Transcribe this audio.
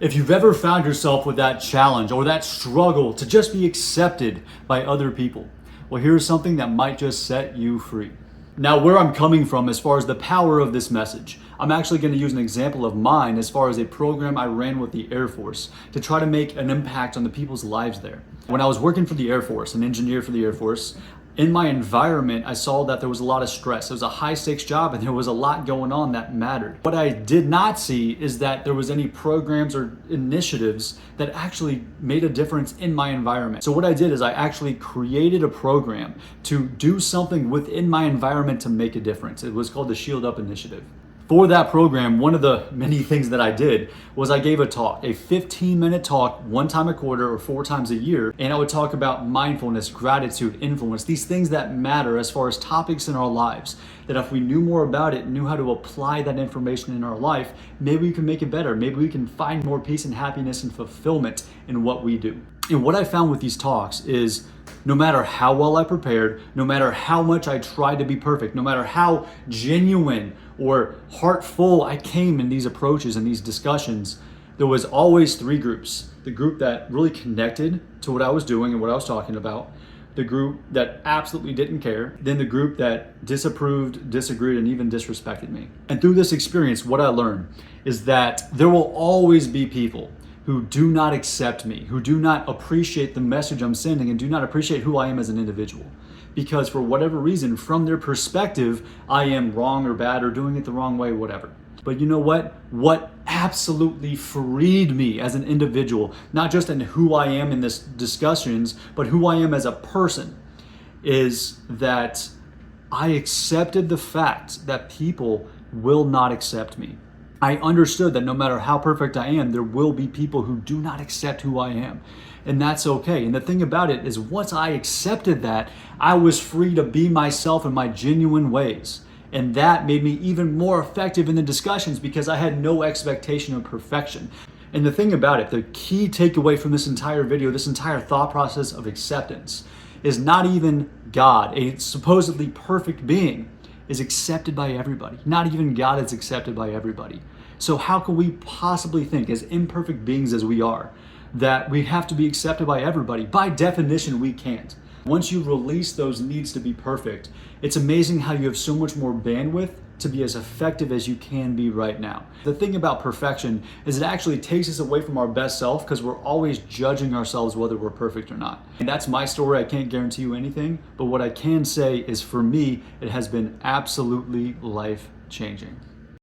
If you've ever found yourself with that challenge or that struggle to just be accepted by other people, well, here's something that might just set you free. Now, where I'm coming from as far as the power of this message, I'm actually going to use an example of mine as far as a program I ran with the Air Force to try to make an impact on the people's lives there. When I was working for the Air Force, an engineer for the Air Force, in my environment, I saw that there was a lot of stress. It was a high stakes job and there was a lot going on that mattered. What I did not see is that there was any programs or initiatives that actually made a difference in my environment. So what I did is I actually created a program to do something within my environment to make a difference. It was called the Shield Up Initiative. For that program, one of the many things that I did was I gave a talk, a 15-minute talk, one time a quarter or 4 times a year. And I would talk about mindfulness, gratitude, influence, these things that matter as far as topics in our lives, that if we knew more about it, knew how to apply that information in our life, maybe we can make it better. Maybe we can find more peace and happiness and fulfillment in what we do. And what I found with these talks is no matter how well I prepared, no matter how much I tried to be perfect, no matter how genuine or heartful I came in these approaches and these discussions, there was always 3 groups. The group that really connected to what I was doing and what I was talking about, the group that absolutely didn't care, then the group that disapproved, disagreed, and even disrespected me. And through this experience, what I learned is that there will always be people who do not accept me, who do not appreciate the message I'm sending, and do not appreciate who I am as an individual. Because for whatever reason, from their perspective, I am wrong or bad or doing it the wrong way, whatever. But you know what? What absolutely freed me as an individual, not just in who I am in this discussions, but who I am as a person, is that I accepted the fact that people will not accept me. I understood that no matter how perfect I am, there will be people who do not accept who I am. And that's okay. And the thing about it is once I accepted that, I was free to be myself in my genuine ways. And that made me even more effective in the discussions because I had no expectation of perfection. And the thing about it, the key takeaway from this entire video, this entire thought process of acceptance, is not even God, a supposedly perfect being, is accepted by everybody. Not even God is accepted by everybody. So how can we possibly think, as imperfect beings as we are, that we have to be accepted by everybody? By definition, we can't. Once you release those needs to be perfect, it's amazing how you have so much more bandwidth to be as effective as you can be right now. The thing about perfection is it actually takes us away from our best self because we're always judging ourselves whether we're perfect or not. And that's my story. I can't guarantee you anything, but what I can say is for me, it has been absolutely life-changing.